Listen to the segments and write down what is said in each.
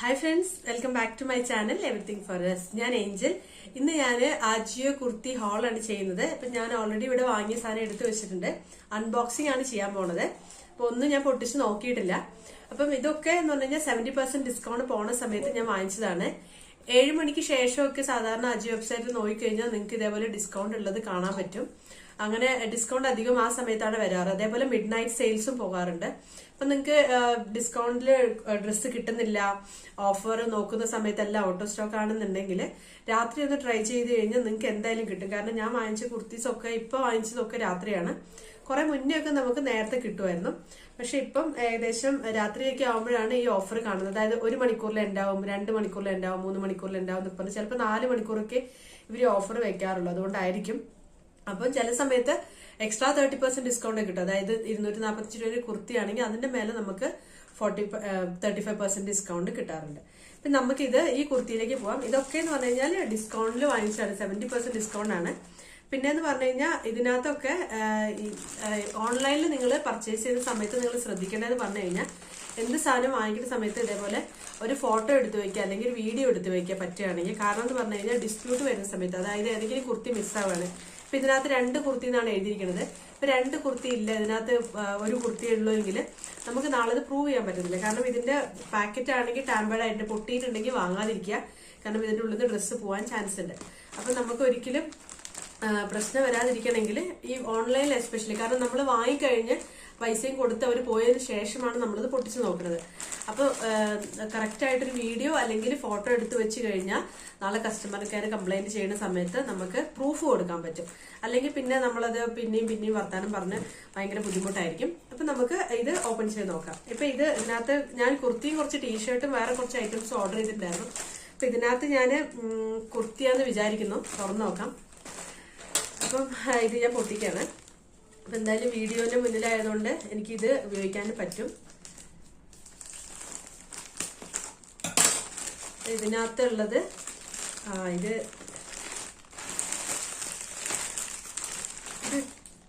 Hi friends, welcome back to my channel Everything for Us. ഞാൻ Angel. ഇന്ന് ഞാൻ ആജിയോ kurti whole ആണ് ചെയ്യുന്നത്. അപ്പൊ ഞാൻ ഓൾറെഡി ഇവിടെ വാങ്ങിയ സാധനം എടുത്തു വെച്ചിട്ടുണ്ട്. അൺബോക്സിംഗ് ആണ് ചെയ്യാൻ പോണത്. അപ്പൊ ഒന്നും ഞാൻ പൊട്ടിച്ച് നോക്കിയിട്ടില്ല. അപ്പം ഇതൊക്കെ എന്ന് പറഞ്ഞു കഴിഞ്ഞാൽ 70% ഡിസ്കൗണ്ട് പോണ സമയത്ത് ഞാൻ വാങ്ങിച്ചതാണ്. 7 മണിക്ക് ശേഷമൊക്കെ സാധാരണ അജിയോ വെബ്സൈറ്റിൽ നോക്കിക്കഴിഞ്ഞാൽ നിങ്ങൾക്ക് ഇതേപോലെ ഡിസ്കൗണ്ട് ഉള്ളത് കാണാൻ പറ്റും. അങ്ങനെ ഡിസ്കൗണ്ട് അധികം ആ സമയത്താണ് വരാറ്. അതേപോലെ മിഡ് നൈറ്റ് സെയിൽസും പോകാറുണ്ട്. അപ്പൊ നിങ്ങൾക്ക് ഡിസ്കൗണ്ടില് ഡ്രസ്സ് കിട്ടുന്നില്ല, ഓഫർ നോക്കുന്ന സമയത്തല്ല ഔട്ട് ഓഫ് സ്റ്റോക്ക് ആണെന്നുണ്ടെങ്കിൽ രാത്രി ഒന്ന് ട്രൈ ചെയ്ത് കഴിഞ്ഞാൽ നിങ്ങൾക്ക് എന്തായാലും കിട്ടും. കാരണം ഞാൻ വാങ്ങിച്ച കുർത്തീസൊക്കെ ഇപ്പൊ വാങ്ങിച്ചതൊക്കെ രാത്രിയാണ്. കുറെ മുന്നേ ഒക്കെ നമുക്ക് നേരത്തെ കിട്ടുമായിരുന്നു. പക്ഷെ ഇപ്പം ഏകദേശം രാത്രിയൊക്കെ ആകുമ്പോഴാണ് ഈ ഓഫർ കാണുന്നത്. അതായത് 1 മണിക്കൂറിൽ ഉണ്ടാവും, 2 മണിക്കൂറിൽ ഉണ്ടാവും, 3 മണിക്കൂറിൽ ഉണ്ടാവും എന്നൊക്കെ പറഞ്ഞ് ചിലപ്പോൾ 4 മണിക്കൂറൊക്കെ ഇവര് ഓഫർ വെക്കാറുള്ളൂ. അതുകൊണ്ടായിരിക്കും. അപ്പം ചില സമയത്ത് എക്സ്ട്രാ 30% ഡിസ്കൗണ്ട് കിട്ടും. അതായത് 245 രൂപ കുർത്തിയാണെങ്കിൽ അതിന്റെ മേലെ നമുക്ക് 35% ഡിസ്കൗണ്ട് കിട്ടാറുണ്ട്. പിന്നെ നമുക്കിത് ഈ കുർത്തിയിലേക്ക് പോവാം. ഇതൊക്കെ എന്ന് പറഞ്ഞു കഴിഞ്ഞാൽ ഡിസ്കൗണ്ടിൽ വാങ്ങിച്ചാണ്, 70% ഡിസ്കൗണ്ട് ആണ്. പിന്നെ എന്ന് പറഞ്ഞു കഴിഞ്ഞാൽ ഇതിനകത്തൊക്കെ ഓൺലൈനിൽ നിങ്ങൾ പർച്ചേസ് ചെയ്യുന്ന സമയത്ത് നിങ്ങൾ ശ്രദ്ധിക്കേണ്ടതെന്ന് പറഞ്ഞു കഴിഞ്ഞാൽ എന്ത് സാധനം വാങ്ങിക്കുന്ന സമയത്ത് ഇതേപോലെ ഒരു ഫോട്ടോ എടുത്തു വെക്കുക അല്ലെങ്കിൽ ഒരു വീഡിയോ എടുത്തു വെക്കുക പറ്റുകയാണെങ്കിൽ. കാരണം എന്ന് പറഞ്ഞു കഴിഞ്ഞാൽ ഡിസ്പ്യൂട്ട് വരുന്ന സമയത്ത്, അതായത് ഏതെങ്കിലും കുർത്തി മിസ്സാവാണ്. ഇപ്പൊ ഇതിനകത്ത് 2 കുർത്തി എന്നാണ് എഴുതിയിരിക്കുന്നത്. ഇപ്പൊ 2 കുർത്തി ഇല്ല, ഇതിനകത്ത് ഒരു കുർത്തി ഉള്ളൂ എങ്കിൽ നമുക്ക് നാളെ ഇത് പ്രൂവ് ചെയ്യാൻ പറ്റുന്നില്ല. കാരണം ഇതിന്റെ പാക്കറ്റ് ആണെങ്കിൽ ടാമ്പേർഡ് ആയിട്ട് പൊട്ടിയിട്ടുണ്ടെങ്കിൽ വാങ്ങാതിരിക്കുക. കാരണം ഇതിന്റെ ഉള്ളിൽ നിന്ന് ഡ്രസ്സ് പോകാൻ ചാൻസ് ഉണ്ട്. അപ്പൊ നമുക്ക് ഒരിക്കലും പ്രശ്നം വരാതിരിക്കണമെങ്കിൽ ഈ ഓൺലൈനിൽ എസ്പെഷ്യലി, കാരണം നമ്മൾ വാങ്ങിക്കഴിഞ്ഞ് പൈസയും കൊടുത്ത് അവർ പോയതിനു ശേഷമാണ് നമ്മളിത് പൊട്ടിച്ച് നോക്കുന്നത്. അപ്പോൾ കറക്റ്റ് ആയിട്ടൊരു വീഡിയോ അല്ലെങ്കിൽ ഫോട്ടോ എടുത്ത് വെച്ച് കഴിഞ്ഞാൽ നാളെ കസ്റ്റമർക്കാർ കംപ്ലൈന്റ് ചെയ്യുന്ന സമയത്ത് നമുക്ക് പ്രൂഫ് കൊടുക്കാൻ പറ്റും. അല്ലെങ്കിൽ പിന്നെ നമ്മളത് പിന്നെയും വർത്താനം പറഞ്ഞ് ഭയങ്കര ബുദ്ധിമുട്ടായിരിക്കും. അപ്പൊ നമുക്ക് ഇത് ഓപ്പൺ ചെയ്ത് നോക്കാം. ഇപ്പൊ ഇതിനകത്ത് ഞാൻ കുർത്തിയും കുറച്ച് ടീഷർട്ടും വേറെ കുറച്ച് ഐറ്റംസ് ഓർഡർ ചെയ്തിട്ടുണ്ടായിരുന്നു. അപ്പൊ ഇതിനകത്ത് ഞാൻ കുർത്തിയാന്ന് വിചാരിക്കുന്നു. തുറന്നു നോക്കാം. അപ്പം ഇത് ഞാൻ പൊട്ടിക്കാണ്. അപ്പൊ എന്തായാലും വീഡിയോന്റെ മുന്നിലായതുകൊണ്ട് എനിക്കിത് ഉപയോഗിക്കാൻ പറ്റും. ഇതിനകത്തുള്ളത് ഇത്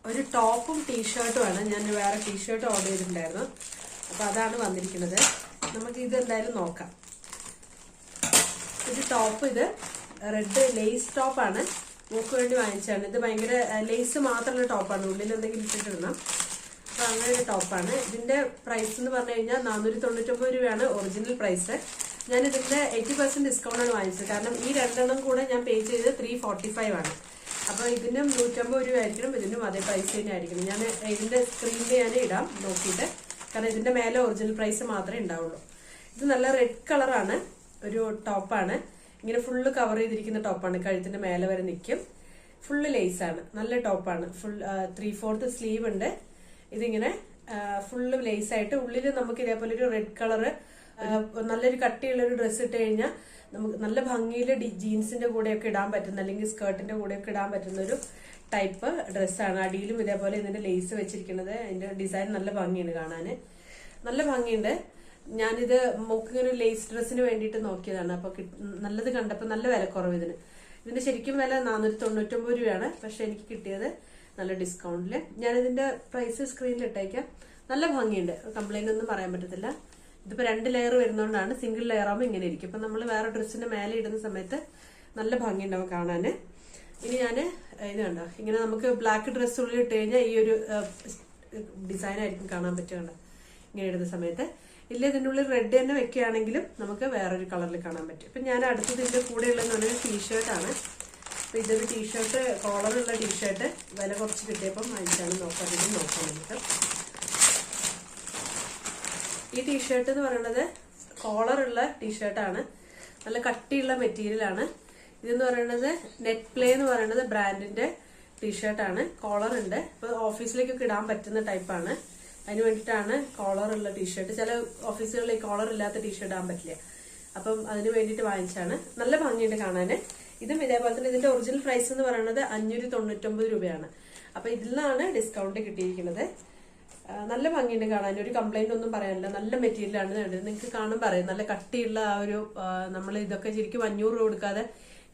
ഒരു ടോപ്പും ടീഷർട്ടുമാണ്. ഞാൻ വേറെ ടീഷർട്ട് ഓർഡർ ചെയ്തിട്ടുണ്ടായിരുന്നു. അപ്പൊ അതാണ് വന്നിരിക്കുന്നത്. നമുക്ക് ഇത് എന്തായാലും നോക്കാം. ഒരു ടോപ്പ്, ഇത് റെഡ് ലേസ് ടോപ്പാണ്. മോക്ക് വേണ്ടി വാങ്ങിച്ചാണ്. ഇത് ഭയങ്കര ലേസ് മാത്രമുള്ള ടോപ്പാണ്, ഉള്ളിൽ എന്തെങ്കിലും ഇട്ടിട്ടിടണം. അപ്പൊ അങ്ങനെ ഒരു ടോപ്പാണ്. ഇതിന്റെ പ്രൈസ് എന്ന് പറഞ്ഞു കഴിഞ്ഞാൽ 499 രൂപയാണ് ഒറിജിനൽ പ്രൈസ്. ഞാൻ ഇതിന്റെ 80% ഡിസ്കൗണ്ട് ആണ് വാങ്ങിച്ചത്. കാരണം ഈ 2 കൂടെ ഞാൻ പേ ചെയ്തത് 345 ആണ്. അപ്പൊ ഇതിനും 150 രൂപ ആയിരിക്കണം, ഇതിനും അതേ പ്രൈസ് തന്നെ ആയിരിക്കണം. ഞാൻ ഇതിന്റെ സ്ക്രീനിൽ ഞാൻ ഇടാം നോക്കിയിട്ട്. കാരണം ഇതിന്റെ മേലെ ഒറിജിനൽ പ്രൈസ് മാത്രമേ ഉണ്ടാവുള്ളൂ. ഇത് നല്ല റെഡ് കളറാണ്, ഒരു ടോപ്പാണ്. ഇങ്ങനെ ഫുള്ള് കവർ ചെയ്തിരിക്കുന്ന ടോപ്പാണ്. കഴുത്തിന്റെ മേലെ വരെ നിൽക്കും. ഫുള്ള് ലേസ് ആണ്, നല്ല ടോപ്പാണ്. ഫുൾ 3/4 സ്ലീവ് ഉണ്ട്. ഇതിങ്ങനെ ഫുള്ള് ലേസ് ആയിട്ട് ഉള്ളിൽ നമുക്ക് ഇതേപോലെ ഒരു റെഡ് കളറ് നല്ലൊരു കട്ടിയുള്ള ഒരു ഡ്രസ്സ് ഇട്ട് കഴിഞ്ഞാൽ നമുക്ക് നല്ല ഭംഗിയിൽ ജീൻസിന്റെ കൂടെയൊക്കെ ഇടാൻ പറ്റുന്ന, അല്ലെങ്കിൽ സ്കേർട്ടിന്റെ കൂടെയൊക്കെ ഇടാൻ പറ്റുന്ന ഒരു ടൈപ്പ് ഡ്രസ്സാണ്. അടിയിലും ഇതേപോലെ ഇതിന്റെ ലേസ് വെച്ചിരിക്കുന്നത്. അതിന്റെ ഡിസൈൻ നല്ല ഭംഗിയാണ്, കാണാന് നല്ല ഭംഗിയുണ്ട്. ഞാനിത് മോക്കിങ്ങനെ ഒരു ലേസ് ഡ്രസ്സിന് വേണ്ടിയിട്ട് നോക്കിയതാണ്. അപ്പൊ നല്ലത് കണ്ടപ്പോൾ നല്ല വിലക്കുറവ് ഇതിന്. ഇതിന്റെ ശരിക്കും വില 499 രൂപയാണ്. പക്ഷെ എനിക്ക് കിട്ടിയത് നല്ല ഡിസ്കൗണ്ടില്. ഞാനിതിന്റെ പ്രൈസ് സ്ക്രീനിൽ ഇട്ടേക്കാം. നല്ല ഭംഗിയുണ്ട്, കംപ്ലൈന്റ് ഒന്നും പറയാൻ പറ്റത്തില്ല. ഇതിപ്പോ 2 ലെയർ വരുന്നോണ്ടാണ്. സിംഗിൾ ലെയർ ആകുമ്പോൾ ഇങ്ങനെ ഇരിക്കും. അപ്പൊ നമ്മൾ വേറെ ഡ്രസ്സിന്റെ മേലെ ഇടുന്ന സമയത്ത് നല്ല ഭംഗിയുണ്ടാവും കാണാന്. ഇനി ഞാൻ ഇത് കണ്ടോ, ഇങ്ങനെ നമുക്ക് ബ്ലാക്ക് ഡ്രസ് ഉള്ളിൽ ഇട്ട് കഴിഞ്ഞാൽ ഈ ഒരു ഡിസൈൻ ആയിരിക്കും കാണാൻ പറ്റുക ഇങ്ങനെ ഇടുന്ന സമയത്ത്. ഇല്ല ഇതിൻ്റെ ഉള്ളിൽ റെഡ് തന്നെ വെക്കുകയാണെങ്കിലും നമുക്ക് വേറൊരു കളറിൽ കാണാൻ പറ്റും. ഇപ്പം ഞാൻ അടുത്തത് ഇതിൻ്റെ കൂടെയുള്ളതെന്ന് പറഞ്ഞൊരു ടീഷർട്ടാണ്. അപ്പം ഇതൊരു ടീഷർട്ട്, കോളറുള്ള ടീഷർട്ട് വില കുറച്ച് കിട്ടിയപ്പം വാങ്ങിച്ചാണ്. നോക്കാം നമുക്ക്. ഈ ടീഷർട്ട് എന്ന് പറയുന്നത് കോളറുള്ള ടീഷർട്ടാണ്. നല്ല കട്ടിയുള്ള മെറ്റീരിയലാണ്. ഇതെന്ന് പറയുന്നത് നെറ്റ് പ്ലേ എന്ന് പറയുന്നത് ബ്രാൻഡിന്റെ ടീഷർട്ടാണ്. കോളർ ഉണ്ട്. ഇപ്പൊ ഓഫീസിലേക്കൊക്കെ ഇടാൻ പറ്റുന്ന ടൈപ്പാണ്. അതിന് വേണ്ടിയിട്ടാണ് കോളർ ഉള്ള ടീഷർട്ട്. ചില ഓഫീസുകളിൽ ഈ കോളർ ഇല്ലാത്ത ടീഷർട്ട് ഇടാൻ പറ്റില്ല. അപ്പം അതിന് വേണ്ടിയിട്ട് വാങ്ങിച്ചാണ്. നല്ല ഭംഗിയുണ്ട് കാണാന്. ഇതും ഇതേപോലെ തന്നെ. ഇതിന്റെ ഒറിജിനൽ പ്രൈസ് എന്ന് പറയുന്നത് 599 രൂപയാണ്. അപ്പൊ ഇതിലാണ് ഡിസ്കൗണ്ട് കിട്ടിയിരിക്കുന്നത്. നല്ല ഭംഗിയുണ്ട് കാണാൻ. ഒരു കംപ്ലൈന്റ് ഒന്നും പറയാനില്ല. നല്ല മെറ്റീരിയലാണ്. നിങ്ങൾക്ക് കാണും പറയാം, നല്ല കട്ടിയുള്ള ആ ഒരു നമ്മൾ ഇതൊക്കെ ശരിക്കും 500 രൂപ കൊടുക്കാതെ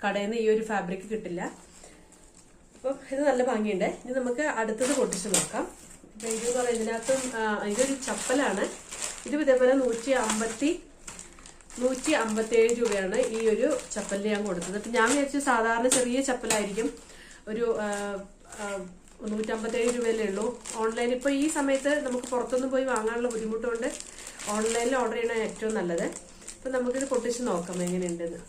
കടയിൽ നിന്ന് ഈ ഒരു ഫാബ്രിക് കിട്ടില്ല. അപ്പം ഇത് നല്ല ഭംഗിയുണ്ട്. ഇനി നമുക്ക് അടുത്തത് പൊട്ടിച്ച് നോക്കാം. ഇത് പറയാം, ഇതിനകത്തും ഇതൊരു ചപ്പലാണ്. ഇതും ഇതേപോലെ 150 157 രൂപയാണ് ഈ ഒരു ചപ്പലിന് ഞാൻ കൊടുത്തത്. അപ്പൊ ഞാൻ വിചാരിച്ചു സാധാരണ ചെറിയ ചപ്പലായിരിക്കും, ഒരു 157 രൂപയല്ലേ ഉള്ളൂ. ഓൺലൈൻ ഇപ്പൊ ഈ സമയത്ത് നമുക്ക് പുറത്തൊന്നും പോയി വാങ്ങാനുള്ള ബുദ്ധിമുട്ടുകൊണ്ട് ഓൺലൈനിൽ ഓർഡർ ചെയ്യണ ഏറ്റവും നല്ലത്. അപ്പൊ നമുക്കിത് പൊട്ടിച്ച് നോക്കാം എങ്ങനെയുണ്ടെന്ന്.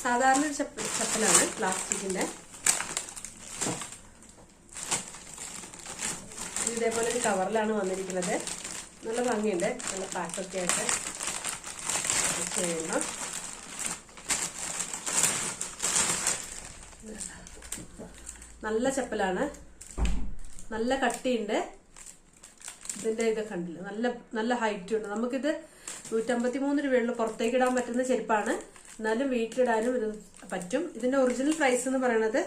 സാധാരണ ചപ്പലാണ്, പ്ലാസ്റ്റിക്കിന്റെ. ഇതേപോലെ ഒരു കവറിലാണ് വന്നിരിക്കുന്നത്. നല്ല ഭംഗിയുണ്ട്, നല്ല പാക്കൊക്കെ ആയിട്ട് ചെയ്യണം. നല്ല ചപ്പലാണ്, നല്ല കട്ടിയുണ്ട്. ഇതിന്റെ ഇത് കണ്ടില്ല, നല്ല നല്ല ഹൈറ്റ് ഉണ്ട്. നമുക്കിത് 153 രൂപയുള്ള പുറത്തേക്ക് ഇടാൻ പറ്റുന്ന ചെരുപ്പാണ്, എന്നാലും വീട്ടിലിടാനും ഇത് പറ്റും. ഇതിന്റെ ഒറിജിനൽ പ്രൈസ് എന്ന് പറയുന്നത്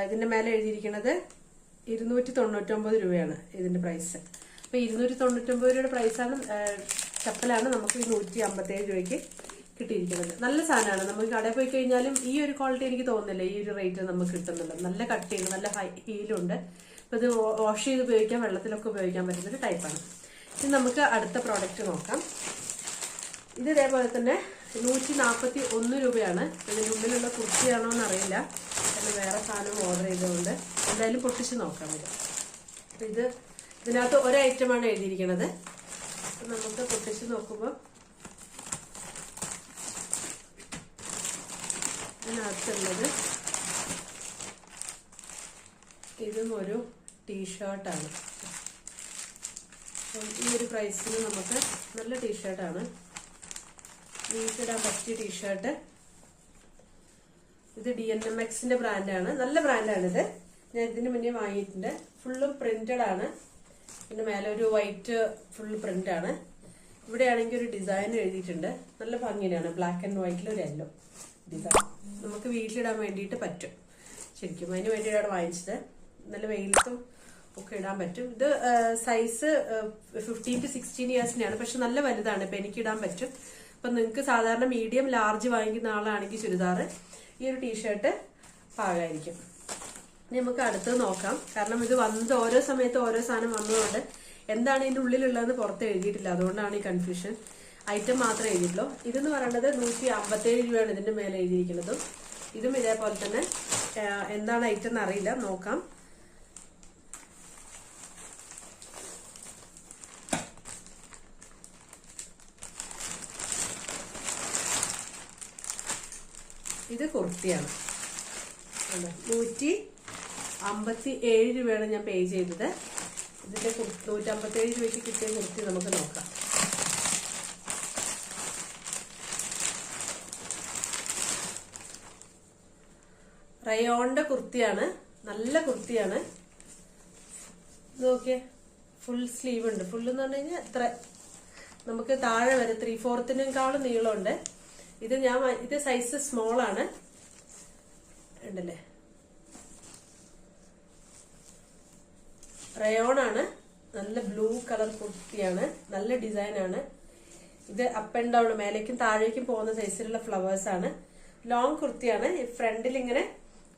ഇതിന്റെ മേലെ എഴുതിയിരിക്കുന്നത് 299 രൂപയാണ് ഇതിന്റെ പ്രൈസ്. അപ്പൊ 299 രൂപയുടെ പ്രൈസാണ് ചപ്പലാണ് നമുക്ക് 157 രൂപയ്ക്ക് കിട്ടിയിരിക്കുന്നത്. നല്ല സാധനമാണ്. നമുക്ക് കടയിൽ പോയി കഴിഞ്ഞാലും ഈ ഒരു ക്വാളിറ്റി എനിക്ക് തോന്നുന്നില്ല ഈ ഒരു റേറ്റ് നമുക്ക് കിട്ടുന്നുണ്ട്. നല്ല കട്ടിയുണ്ട്, നല്ല ഹീലുണ്ട്. അപ്പൊ ഇത് വാഷ് ചെയ്ത് ഉപയോഗിക്കാം, വെള്ളത്തിലൊക്കെ ഉപയോഗിക്കാൻ പറ്റുന്ന ഒരു ടൈപ്പാണ്. ഇനി നമുക്ക് അടുത്ത പ്രോഡക്റ്റ് നോക്കാം. ഇത് ഇതേപോലെ തന്നെ 141 രൂപയാണ്. ഇതിന്റെ ഉള്ളിലുള്ള കുർത്തിയാണോ എന്ന് അറിയില്ല, കാരണം വേറെ സാധനം ഓർഡർ ചെയ്തുകൊണ്ട് എന്തായാലും പൊട്ടിച്ച് നോക്കാം. ഇത് ഇതിനകത്ത് ഒരു ഐറ്റമാണ് എഴുതിയിരിക്കുന്നത്. നമുക്ക് പൊട്ടിച്ച് നോക്കുമ്പോൾ ഇതിനകത്തുള്ളത് ഇതും ഒരു ടീഷർട്ടാണ്. ഈ ഒരു പ്രൈസിന് നമുക്ക് നല്ല ടീഷർട്ടാണ്, വീട്ടിലിടാൻ പറ്റിയ ടീഷർട്ട്. ഇത് DNMXന്റെ ബ്രാൻഡാണ്, നല്ല ബ്രാൻഡാണിത്. ഞാൻ ഇതിന് മുന്നേ വാങ്ങിയിട്ടുണ്ട്. ഫുള്ളും പ്രിന്റഡ് ആണ്. പിന്നെ മേലെ ഒരു വൈറ്റ് ഫുൾ പ്രിന്റ് ആണ്. ഇവിടെയാണെങ്കിൽ ഒരു ഡിസൈൻ എഴുതിയിട്ടുണ്ട്. നല്ല ഭംഗിയാണ്, ബ്ലാക്ക് ആൻഡ് വൈറ്റിൽ ഒരു യെല്ലോ ഡിസൈൻ. നമുക്ക് വീട്ടിലിടാൻ വേണ്ടിയിട്ട് പറ്റും. ശരിക്കും അതിന് വേണ്ടിയിട്ടാണ് വാങ്ങിച്ചത്. നല്ല വെയിലത്തും ഒക്കെ ഇടാൻ പറ്റും. ഇത് സൈസ് 15 to 16 ഇയേഴ്സിനെയാണ്, പക്ഷെ നല്ല വലുതാണ്. ഇപ്പൊ എനിക്ക് ഇടാൻ പറ്റും. അപ്പൊ നിങ്ങൾക്ക് സാധാരണ മീഡിയം ലാർജ് വാങ്ങിക്കുന്ന ആളാണെങ്കിൽ ചുരിദാർ ഈ ഒരു ടീഷർട്ട് പാകമായിരിക്കും. ഇനി നമുക്ക് അടുത്തത് നോക്കാം. കാരണം ഇത് വന്നത് ഓരോ സമയത്ത് ഓരോ സാധനം വന്നതുകൊണ്ട് എന്താണ് ഇതിന്റെ ഉള്ളിലുള്ളതെന്ന് പുറത്ത് എഴുതിയിട്ടില്ല, അതുകൊണ്ടാണ് ഈ കൺഫ്യൂഷൻ. ഐറ്റം മാത്രമേ എഴുതിയിട്ടുള്ളൂ. ഇതെന്ന് പറയുന്നത് 157 രൂപയാണ് ഇതിന്റെ മേലെ എഴുതിയിരിക്കുന്നതും. ഇതും ഇതേപോലെ തന്നെ എന്താണ് ഐറ്റം എന്ന് അറിയില്ല, നോക്കാം. ഇത് കുർത്തിയാണ്. 157 രൂപയാണ് ഞാൻ പേ ചെയ്തത്. ഇതിന്റെ 157 രൂപയ്ക്ക് കിട്ടിയ കുർത്തി നമുക്ക് നോക്കാം. റയോണിന്റെ കുർത്തിയാണ്, നല്ല കുർത്തിയാണ്. നോക്കിയേ, ഫുൾ സ്ലീവ് ഉണ്ട്. ഫുൾ എന്ന് പറഞ്ഞു കഴിഞ്ഞാൽ ഇത്ര നമുക്ക് താഴെ വരെ 3/4 നീളമുണ്ട്. ഇത് സൈസ് സ്മോൾ ആണ്, ഉണ്ടല്ലേ. റയോൺ ആണ്, നല്ല ബ്ലൂ കളർ കുർത്തിയാണ്, നല്ല ഡിസൈൻ ആണ്. ഇത് അപ്പ് ആൻഡ് ഡൗൺ, മേലേക്കും താഴേക്കും പോകുന്ന സൈസിലുള്ള ഫ്ലവേഴ്സ് ആണ്. ലോങ് കുർത്തിയാണ്. ഫ്രണ്ടിൽ ഇങ്ങനെ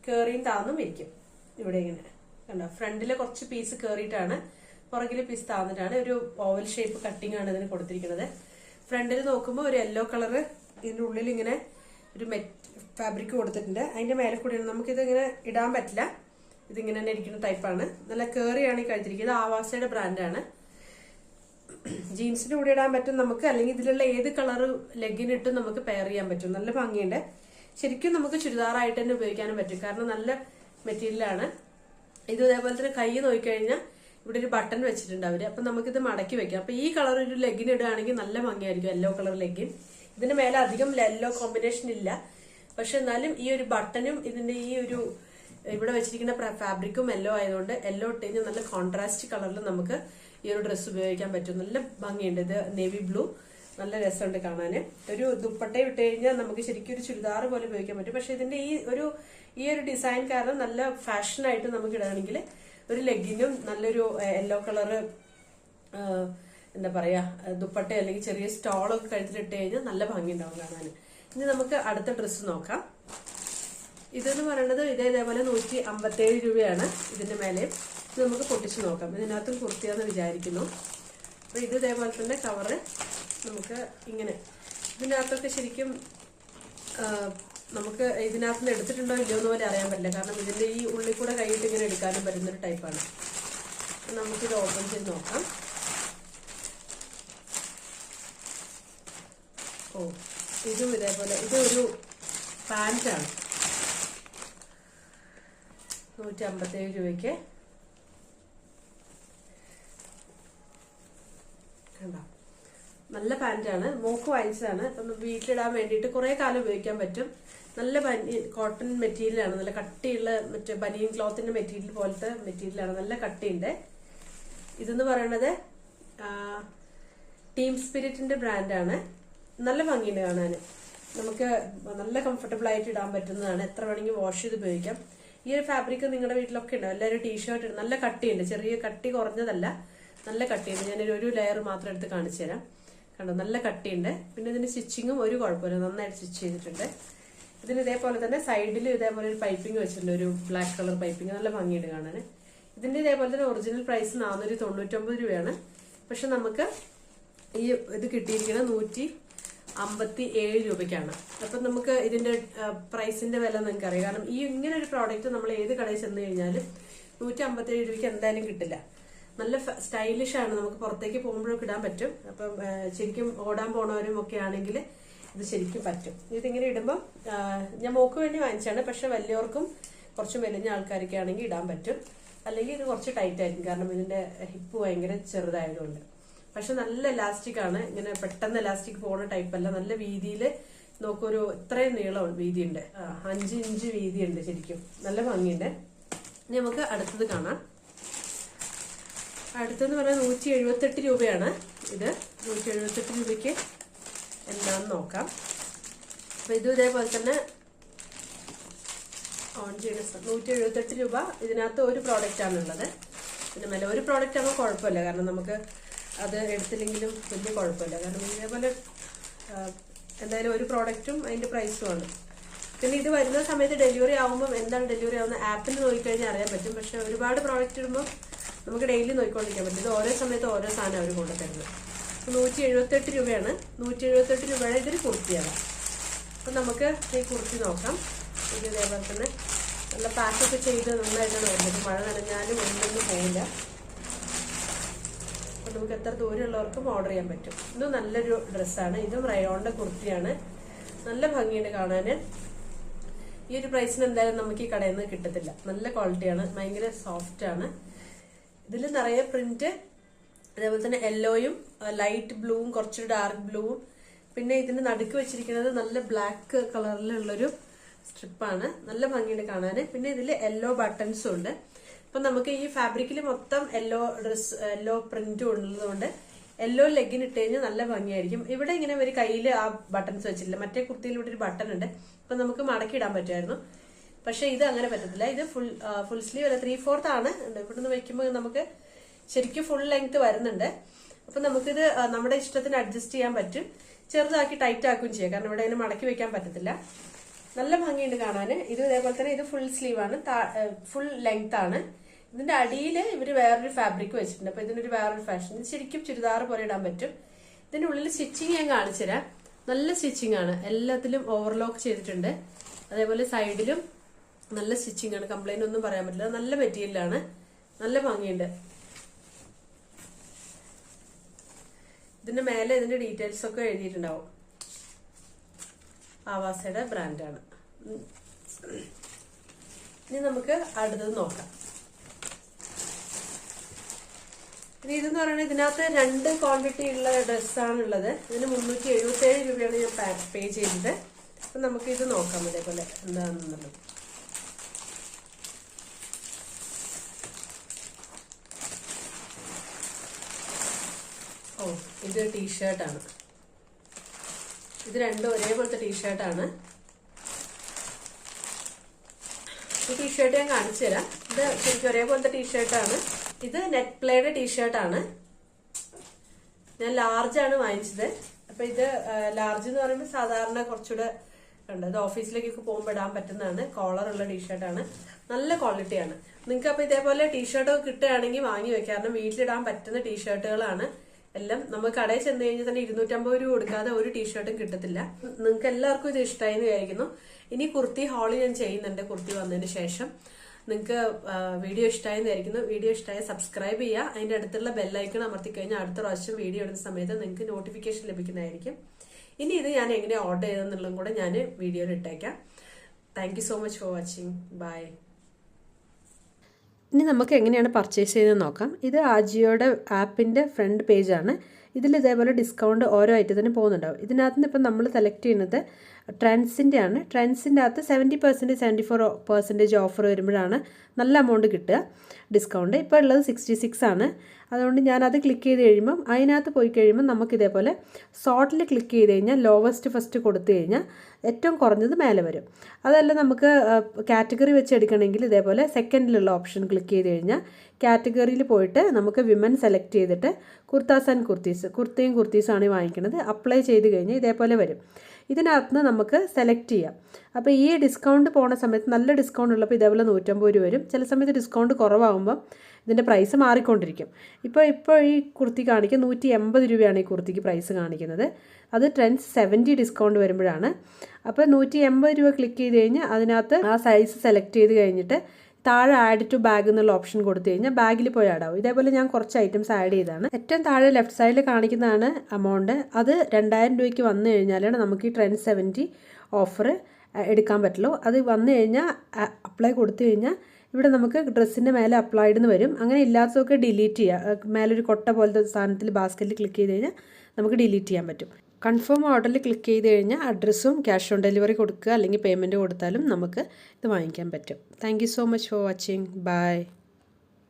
കേറിയും താന്നും ഇരിക്കും. ഇവിടെ ഇങ്ങനെ കണ്ടോ, ഫ്രണ്ടില് കുറച്ച് പീസ് കേറിയിട്ടാണ്, പുറകില് പീസ് താന്നിട്ടാണ്. ഒരു ഓവൽ ഷേപ്പ് കട്ടിംഗ് ആണ് ഇതിന് കൊടുത്തിരിക്കുന്നത്. ഫ്രണ്ടിൽ നോക്കുമ്പോൾ ഒരു യെല്ലോ കളറ് ഇതിന്റെ ഉള്ളിൽ ഇങ്ങനെ ഒരു ഫാബ്രിക് കൊടുത്തിട്ടുണ്ട്. അതിന്റെ മേലെ കൂടിയാണ്. നമുക്കിത് ഇങ്ങനെ ഇടാൻ പറ്റില്ല, ഇതിങ്ങനെ തന്നെ ഇരിക്കുന്ന ടൈപ്പാണ്. നല്ല കേറിയാണ് ഈ കഴിച്ചിരിക്കുന്നത്. ആവാസയുടെ ബ്രാൻഡാണ്. ജീൻസിന്റെ കൂടെ ഇടാൻ പറ്റും നമുക്ക്, അല്ലെങ്കിൽ ഇതിലുള്ള ഏത് കളർ ലെഗിനിട്ടും നമുക്ക് പെയർ ചെയ്യാൻ പറ്റും. നല്ല ഭംഗിയുണ്ട്. ശരിക്കും നമുക്ക് ചുരിദാറായിട്ട് തന്നെ ഉപയോഗിക്കാനും പറ്റും, കാരണം നല്ല മെറ്റീരിയലാണ്. ഇത് ഇതേപോലെ തന്നെ കൈ നോക്കിക്കഴിഞ്ഞാൽ ഇവിടെ ഒരു ബട്ടൺ വെച്ചിട്ടുണ്ട് അവര്. അപ്പൊ നമുക്കിത് മടക്കി വെക്കാം. അപ്പൊ ഈ കളർ ഒരു ലെഗിൻ ഇടുകയാണെങ്കിൽ നല്ല ഭംഗിയായിരിക്കും, യെല്ലോ കളർ ലെഗിൻ. ഇതിന്റെ മേലെ അധികം യെല്ലോ കോമ്പിനേഷൻ ഇല്ല, പക്ഷെ എന്നാലും ഈ ഒരു ബട്ടണും ഇതിന്റെ ഈ ഒരു ഇവിടെ വെച്ചിരിക്കുന്ന ഫാബ്രിക്കും യെല്ലോ ആയതുകൊണ്ട് യെല്ലോ ഇട്ട് കഴിഞ്ഞാൽ നല്ല കോൺട്രാസ്റ്റ് കളറിൽ നമുക്ക് ഈ ഒരു ഡ്രസ്സ് ഉപയോഗിക്കാൻ പറ്റും. നല്ല ഭംഗിയുണ്ട്. ഇത് നേവി ബ്ലൂ, നല്ല രസമുണ്ട് കാണാന്. ഒരു ദുപ്പട്ടയും ഇട്ട് കഴിഞ്ഞാൽ നമുക്ക് ശരിക്കും ഒരു ചുരിദാർ പോലെ ഉപയോഗിക്കാൻ പറ്റും. പക്ഷെ ഇതിന്റെ ഈ ഒരു ഡിസൈൻ കാരണം നല്ല ഫാഷനായിട്ട് നമുക്ക് ഇടുകയാണെങ്കിൽ ഒരു ലെഗിനും നല്ലൊരു യെല്ലോ കളറ് എന്താ പറയാ ദുപ്പട്ട അല്ലെങ്കിൽ ചെറിയ സ്റ്റോളൊക്കെ കഴുത്തിലിട്ട് കഴിഞ്ഞാൽ നല്ല ഭംഗി ഉണ്ടാവും കാണാൻ. ഇനി നമുക്ക് അടുത്ത ഡ്രസ്സ് നോക്കാം. ഇതെന്ന് പറയുന്നത് ഇതേപോലെ 157 രൂപയാണ് ഇതിന്റെ മേലെ. ഇത് നമുക്ക് പൊട്ടിച്ച് നോക്കാം. ഇതിനകത്തും കുർത്തിയാന്ന് വിചാരിക്കുന്നു. അപ്പൊ ഇത് ഇതേപോലെ തന്നെ കവറ് നമുക്ക് ഇങ്ങനെ ഇതിനകത്തൊക്കെ ശരിക്കും നമുക്ക് ഇതിനകത്ത് നിന്ന് എടുത്തിട്ടുണ്ടോ ഇല്ലയോ എന്ന് പോലെ അറിയാൻ പറ്റില്ല. കാരണം ഇതിന്റെ ഈ ഉള്ളിൽ കൂടെ കൈയിട്ട് ഇങ്ങനെ എടുക്കാനും പറ്റുന്നൊരു ടൈപ്പാണ്. നമുക്കിത് ഓപ്പൺ ചെയ്ത് നോക്കാം. ഓ, ഇതും ഇതേപോലെ ഇതൊരു പാൻറ്റാണ്. 157 രൂപയ്ക്ക് കണ്ടോ, നല്ല പാൻറ്റാണ്. മോക്ക് വാങ്ങിച്ചതാണ്. അപ്പം വീട്ടിലിടാൻ വേണ്ടിയിട്ട് കുറെ കാലം ഉപയോഗിക്കാൻ പറ്റും. നല്ല കോട്ടൺ മെറ്റീരിയലാണ്. നല്ല കട്ടിയുള്ള മറ്റേ ബനിയൻ ക്ലോത്തിന്റെ മെറ്റീരിയൽ പോലത്തെ മെറ്റീരിയലാണ്. നല്ല കട്ടിയുണ്ട്. ഇതെന്ന് പറയണത് ടീം സ്പിരിറ്റിന്റെ ബ്രാൻഡാണ്. നല്ല ഭംഗിയുണ്ട് കാണാൻ. നമുക്ക് നല്ല കംഫർട്ടബിൾ ആയിട്ട് ഇടാൻ പറ്റുന്നതാണ്. എത്ര വേണമെങ്കിൽ വാഷ് ചെയ്ത് ഉപയോഗിക്കാം. ഈ ഒരു ഫാബ്രിക് നിങ്ങളുടെ വീട്ടിലൊക്കെ ഉണ്ടാവും. എല്ലാവരും ടീഷർട്ട് ഇടും. നല്ല കട്ടിയുണ്ട്. ചെറിയ കട്ടി കുറഞ്ഞതല്ല, നല്ല കട്ടിയുണ്ട്. ഞാനൊരു ലെയർ മാത്രം എടുത്ത് കാണിച്ചു തരാം. കണ്ടോ, നല്ല കട്ടിയുണ്ട്. പിന്നെ ഇതിന്റെ സ്റ്റിച്ചിങ്ങും ഒരു കുഴപ്പമില്ല, നന്നായിട്ട് സ്റ്റിച്ച് ചെയ്തിട്ടുണ്ട്. ഇതിന് ഇതേപോലെ തന്നെ സൈഡിൽ ഇതേപോലെ ഒരു പൈപ്പിംഗ് വെച്ചിട്ടുണ്ട്, ഒരു ബ്ലാക്ക് കളർ പൈപ്പിംഗ്. നല്ല ഭംഗിയുണ്ട് കാണാൻ. ഇതിന്റെ ഇതേപോലെ തന്നെ ഒറിജിനൽ പ്രൈസ് 499 രൂപയാണ്. പക്ഷെ നമുക്ക് ഈ ഇത് കിട്ടിയിരിക്കുന്നത് 157 രൂപയ്ക്കാണ്. അപ്പൊ നമുക്ക് ഇതിന്റെ പ്രൈസിന്റെ വില നിങ്ങൾക്ക് അറിയാം. കാരണം ഈ ഇങ്ങനെ ഒരു പ്രോഡക്റ്റ് നമ്മൾ ഏത് കടയിൽ ചെന്ന് കഴിഞ്ഞാലും 157 രൂപയ്ക്ക് എന്തായാലും കിട്ടില്ല. നല്ല സ്റ്റൈലിഷ് ആണ്. നമുക്ക് പുറത്തേക്ക് പോകുമ്പോഴൊക്കെ ഇടാൻ പറ്റും. അപ്പം ശരിക്കും ഓടാൻ പോണവരും ഒക്കെ ആണെങ്കിൽ ഇത് ശരിക്കും പറ്റും. ഇതിങ്ങനെ ഇടുമ്പോൾ ഞാൻ മോക്ക് വേണ്ടി വാങ്ങിച്ചാണ്. പക്ഷെ വലിയവർക്കും കുറച്ച് മെലിഞ്ഞ ആൾക്കാരൊക്കെ ആണെങ്കിൽ ഇടാൻ പറ്റും. അല്ലെങ്കിൽ ഇത് കുറച്ച് ടൈറ്റ് ആയിരിക്കും, കാരണം ഇതിന്റെ ഹിപ്പ് ഭയങ്കര ചെറുതായതുകൊണ്ട്. പക്ഷെ നല്ല എലാസ്റ്റിക് ആണ്. ഇങ്ങനെ പെട്ടെന്ന് എലാസ്റ്റിക് പോകുന്ന ടൈപ്പ് അല്ല. നല്ല വീതിയിൽ നോക്കൊരു ഇത്രയും നീളം വീതിയുണ്ട്. 5 ഇഞ്ച് വീതിയുണ്ട്. ശരിക്കും നല്ല ഭംഗിയുണ്ട്. ഇനി നമുക്ക് അടുത്തത് കാണാം. അടുത്തെന്ന് പറഞ്ഞാൽ 178 രൂപയാണ്. ഇത് 178 രൂപയ്ക്ക് എന്താന്ന് നോക്കാം. അപ്പൊ ഇത് ഇതേപോലെ തന്നെ ഓൺ ചെയ്യുന്ന 178 രൂപ. ഇതിനകത്ത് ഒരു പ്രോഡക്റ്റ് ആണുള്ളത്. പിന്നെ മേലെ ഒരു പ്രോഡക്റ്റ് ആകുമ്പോൾ കുഴപ്പമില്ല, കാരണം നമുക്ക് അത് എടുത്തില്ലെങ്കിലും വലിയ കുഴപ്പമില്ല. കാരണം ഇതേപോലെ എന്തായാലും ഒരു പ്രോഡക്റ്റും അതിന്റെ പ്രൈസുമാണ്. പിന്നെ ഇത് വരുന്ന സമയത്ത് ഡെലിവറി ആകുമ്പോൾ എന്താണ് ഡെലിവറി ആവുന്ന ആപ്പിൽ നോക്കിക്കഴിഞ്ഞാൽ അറിയാൻ പറ്റും. പക്ഷെ ഒരുപാട് പ്രോഡക്റ്റ് ഇടുമ്പോൾ നമുക്ക് ഡെയിലി നോക്കിക്കൊണ്ടിരിക്കാൻ പറ്റും. ഇത് ഓരോ സമയത്ത് ഓരോ സാധനം അവർ കൊണ്ടുതരുന്നത്. 178 രൂപയാണ്. 178 രൂപയുടെ ഇതൊരു കുർത്തിയാണ്. അപ്പം നമുക്ക് ഈ കുർത്തി നോക്കാം. ഇത് ഇതേപോലെ തന്നെ നല്ല പാക്കൊക്കെ ചെയ്ത് നന്നായിട്ടാണ് വരുന്നത്. മഴ നനഞ്ഞാലും ഒന്നൊന്നും പോയില്ല. അപ്പം നമുക്ക് എത്ര ദൂരമുള്ളവർക്കും ഓർഡർ ചെയ്യാൻ പറ്റും. ഇത് നല്ലൊരു ഡ്രസ്സാണ്. ഇതും റയോണിന്റെ കുർത്തിയാണ്. നല്ല ഭംഗിയുണ്ട് കാണാൻ. ഈ ഒരു പ്രൈസിന് എന്തായാലും നമുക്ക് ഈ കടയിൽ നിന്ന് കിട്ടത്തില്ല. നല്ല ക്വാളിറ്റിയാണ്, ഭയങ്കര സോഫ്റ്റ് ആണ്. ഇതിൽ നിറയെ പ്രിന്റ്, അതേപോലെ തന്നെ യെല്ലോയും ലൈറ്റ് ബ്ലൂവും കുറച്ചൊരു ഡാർക്ക് ബ്ലൂവും, പിന്നെ ഇതിന്റെ നടുക്ക് വെച്ചിരിക്കുന്നത് നല്ല ബ്ലാക്ക് കളറിലുള്ളൊരു സ്ട്രിപ്പാണ്. നല്ല ഭംഗിയുണ്ട് കാണാൻ. പിന്നെ ഇതിൽ യെല്ലോ ബട്ടൺസും ഉണ്ട്. അപ്പൊ നമുക്ക് ഈ ഫാബ്രിക്കിൽ മൊത്തം യെല്ലോ പ്രിന്റും ഉള്ളതുകൊണ്ട് യെല്ലോ ലെഗിന് ഇട്ട് കഴിഞ്ഞാൽ നല്ല ഭംഗിയായിരിക്കും. ഇവിടെ ഇങ്ങനെ ഒരു കയ്യിൽ ആ ബട്ടൺസ് വെച്ചിട്ടില്ല. മറ്റേ കുർത്തിയിൽ ഇവിടെ ഒരു ബട്ടൺ ഉണ്ട്. അപ്പൊ നമുക്ക് മടക്കി ഇടാൻ പറ്റുമായിരുന്നു. പക്ഷെ ഇത് അങ്ങനെ പറ്റത്തില്ല. ഇത് ഫുൾ സ്ലീവ് അല്ല, 3/4 ആണ്. ഇവിടുന്ന് വെക്കുമ്പോൾ നമുക്ക് ശരിക്കും ഫുൾ ലെങ്ത് വരുന്നുണ്ട്. അപ്പൊ നമുക്കിത് നമ്മുടെ ഇഷ്ടത്തിന് അഡ്ജസ്റ്റ് ചെയ്യാൻ പറ്റും. ചെറുതാക്കി ടൈറ്റ് ആക്കുകയും ചെയ്യാം, കാരണം ഇവിടെ ഇങ്ങനെ മടക്കി വെക്കാൻ പറ്റത്തില്ല. നല്ല ഭംഗിയുണ്ട് കാണാൻ. ഇത് ഇതേപോലെ തന്നെ ഇത് ഫുൾ സ്ലീവ് ആണ്, ഫുൾ ലെങ്ത് ആണ്. ഇതിന്റെ അടിയിൽ ഇവര് വേറൊരു ഫാബ്രിക് വെച്ചിട്ടുണ്ട്. അപ്പൊ ഇതിനൊരു വേറൊരു ഫാഷൻ. ഇത് ശരിക്കും ചുരിദാർ പോലെ ഇടാൻ പറ്റും. ഇതിന്റെ ഉള്ളിൽ സ്റ്റിച്ചിങ് ഞാൻ കാണിച്ചു തരാം. നല്ല സ്റ്റിച്ചിങ് ആണ്. എല്ലാത്തിലും ഓവർലോക്ക് ചെയ്തിട്ടുണ്ട്. അതേപോലെ സൈഡിലും നല്ല സ്റ്റിച്ചിങ് ആണ്. കംപ്ലൈന്റ് ഒന്നും പറയാൻ പറ്റില്ല. നല്ല മെറ്റീരിയലാണ്. നല്ല ഭംഗിയുണ്ട്. ഇതിന്റെ മേലെ ഇതിന്റെ ഡീറ്റെയിൽസ് ഒക്കെ എഴുതിയിട്ടുണ്ടാവും. ആവാസയുടെ ബ്രാൻഡാണ്. ഇനി നമുക്ക് അടുത്തത് നോക്കാം. ഇനി ഇതെന്ന് പറയുന്നത് ഇതിനകത്ത് 2 ക്വാണ്ടിറ്റി ഉള്ള ഡ്രസ്സാണുള്ളത്. ഇതിന് 377 രൂപയാണ് ഞാൻ പേ ചെയ്തത്. അപ്പൊ നമുക്ക് ഇത് നോക്കാം ഇതേപോലെ എന്താണെന്നുള്ളത്. ഓ, ഇത് ടീഷർട്ടാണ്. ഇത് രണ്ടും ഒരേപോലത്തെ ടീഷർട്ടാണ്. ഈ ടീഷർട്ട് ഞാൻ കാണിച്ചു തരാം. ഇത് ശരിക്കും ഒരേപോലത്തെ ടീഷർട്ടാണ്. ഇത് നെറ്റ് പ്ലേയുടെ ടീഷർട്ടാണ്. ഞാൻ ലാർജ് ആണ് വാങ്ങിച്ചത്. അപ്പൊ ഇത് ലാർജ് എന്ന് പറയുമ്പോൾ സാധാരണ കുറച്ചുകൂടെ കണ്ടോ, ഇത് ഓഫീസിലേക്കൊക്കെ പോകുമ്പോൾ ഇടാൻ പറ്റുന്നതാണ്. കോളറുള്ള ടീഷർട്ടാണ്, നല്ല ക്വാളിറ്റിയാണ്. നിങ്ങൾക്ക് അപ്പോൾ ഇതേപോലെ ടീഷർട്ടൊക്കെ കിട്ടുകയാണെങ്കിൽ വാങ്ങി വെക്കാം. കാരണം വീട്ടിലിടാൻ പറ്റുന്ന ടീഷർട്ടുകളാണ് എല്ലാം. നമ്മൾ കടയിൽ ചെന്ന് കഴിഞ്ഞാൽ തന്നെ 250 രൂപ കൊടുക്കാതെ ഒരു ടീഷർട്ടും കിട്ടത്തില്ല. നിങ്ങൾക്ക് എല്ലാവർക്കും ഇത് ഇഷ്ടമായി എന്ന് വിചാരിക്കുന്നു. ഇനി കുർത്തി ഹോള് ഞാൻ ചെയ്യുന്നുണ്ട് കുർത്തി വന്നതിന് ശേഷം. നിങ്ങൾക്ക് വീഡിയോ ഇഷ്ടമായി എന്ന് വിചാരിക്കുന്നു. വീഡിയോ ഇഷ്ടമായി സബ്സ്ക്രൈബ് ചെയ്യുക. അതിന്റെ അടുത്തുള്ള ബെല്ലൈക്കൺ അമർത്തി കഴിഞ്ഞാൽ അടുത്ത പ്രാവശ്യം വീഡിയോ ഇടുന്ന സമയത്ത് നിങ്ങൾക്ക് നോട്ടിഫിക്കേഷൻ ലഭിക്കുന്നതായിരിക്കും. ഇനി ഇത് ഞാൻ എങ്ങനെ ഓർഡർ ചെയ്തെന്നുള്ളതും കൂടെ ഞാൻ വീഡിയോയിൽ ഇട്ടേക്കാം. Thank you so much for watching. Bye. ഇനി നമുക്ക് എങ്ങനെയാണ് പർച്ചേസ് ചെയ്തതെന്ന് നോക്കാം. ഇത് ആജിയോയുടെ ആപ്പിൻ്റെ ഫ്രണ്ട് പേജാണ്. ഇതിൽ ഇതേപോലെ ഡിസ്കൗണ്ട് ഓരോ ഐറ്റത്തിന് പോകുന്നുണ്ടാവും. ഇതിനകത്ത് നിന്ന് ഇപ്പം നമ്മൾ സെലക്ട് ചെയ്യുന്നത് ട്രെൻഡ്സിൻ്റെ ആണ്. ട്രെൻഡ്സിൻ്റെ അകത്ത് 70%, 74% ഓഫർ വരുമ്പോഴാണ് നല്ല എമൗണ്ട് കിട്ടുക ഡിസ്കൗണ്ട്. ഇപ്പോൾ ഉള്ളത് 66 ആണ്. അതുകൊണ്ട് ഞാനത് ക്ലിക്ക് ചെയ്ത് കഴിയുമ്പം അതിനകത്ത് പോയി കഴിയുമ്പോൾ നമുക്ക് ഇതേപോലെ സോർട്ടിൽ ക്ലിക്ക് ചെയ്ത് കഴിഞ്ഞാൽ ലോവസ്റ്റ് ഫസ്റ്റ് കൊടുത്തു കഴിഞ്ഞാൽ ഏറ്റവും കുറഞ്ഞത് മേലെ വരും. അതല്ല നമുക്ക് കാറ്റഗറി വെച്ച് എടുക്കണമെങ്കിൽ ഇതേപോലെ സെക്കൻഡിലുള്ള ഓപ്ഷൻ ക്ലിക്ക് ചെയ്ത് കഴിഞ്ഞാൽ കാറ്റഗറിയിൽ പോയിട്ട് നമുക്ക് വിമൻ സെലക്ട് ചെയ്തിട്ട് കുർത്താസ് ആൻഡ് കുർത്തീസ്, കുർത്തയും കുർത്തീസാണ് വാങ്ങിക്കുന്നത്. അപ്ലൈ ചെയ്ത് കഴിഞ്ഞാൽ ഇതേപോലെ വരും. ഇതിനകത്ത് നിന്ന് നമുക്ക് സെലക്ട് ചെയ്യാം. അപ്പോൾ ഈ ഡിസ്കൗണ്ട് പോണ സമയത്ത് നല്ല ഡിസ്കൗണ്ട് ഉള്ളപ്പോൾ ഇതേപോലെ 150 രൂപ വരും. ചില സമയത്ത് ഡിസ്കൗണ്ട് കുറവാകുമ്പോൾ ഇതിൻ്റെ പ്രൈസ് മാറിക്കൊണ്ടിരിക്കും. ഇപ്പോൾ ഈ കുർത്തി കാണിക്കുക 180 രൂപയാണ് ഈ കുർത്തിക്ക് പ്രൈസ് കാണിക്കുന്നത്. അത് ട്രെൻഡ്സ് 70 ഡിസ്കൗണ്ട് വരുമ്പോഴാണ്. അപ്പോൾ 180 രൂപ ക്ലിക്ക് ചെയ്ത് കഴിഞ്ഞാൽ അതിനകത്ത് ആ സൈസ് സെലക്ട് ചെയ്ത് കഴിഞ്ഞിട്ട് താഴെ ആഡ് ടു ബാഗ് എന്നുള്ള ഓപ്ഷൻ കൊടുത്തു കഴിഞ്ഞാൽ ബാഗിൽ പോയി ആഡ് ആവും. ഇതേപോലെ ഞാൻ കുറച്ച് ഐറ്റംസ് ആഡ് ചെയ്താണ്. ഏറ്റവും താഴെ ലെഫ്റ്റ് സൈഡിൽ കാണിക്കുന്നതാണ് എമൗണ്ട്. അത് 2000 രൂപയ്ക്ക് വന്നു കഴിഞ്ഞാലാണ് നമുക്ക് ഈ ട്രെൻഡ് 70 ഓഫർ എടുക്കാൻ പറ്റുള്ളൂ. അത് വന്നു കഴിഞ്ഞാൽ അപ്ലൈ കൊടുത്തു കഴിഞ്ഞാൽ ഇവിടെ നമുക്ക് ഡ്രസ്സിൻ്റെ മേലെ അപ്ലൈഡ് എന്ന് വരും. അങ്ങനെ ഇല്ലാത്തതൊക്കെ ഡിലീറ്റ് ചെയ്യുക. മേലൊരു കൊട്ട പോലത്തെ സാധനത്തിൽ ബാസ്ക്കറ്റിൽ ക്ലിക്ക് ചെയ്ത് കഴിഞ്ഞാൽ നമുക്ക് ഡിലീറ്റ് ചെയ്യാൻ പറ്റും. കൺഫേം ഓർഡറിൽ ക്ലിക്ക് ചെയ്ത് കഴിഞ്ഞാൽ അഡ്രസ്സും ക്യാഷ് ഓൺ ഡെലിവറി കൊടുക്കുക, അല്ലെങ്കിൽ പേയ്മെൻറ്റ് കൊടുത്താലും നമുക്ക് ഇത് വാങ്ങിക്കാൻ പറ്റും. Thank you so much for watching. By.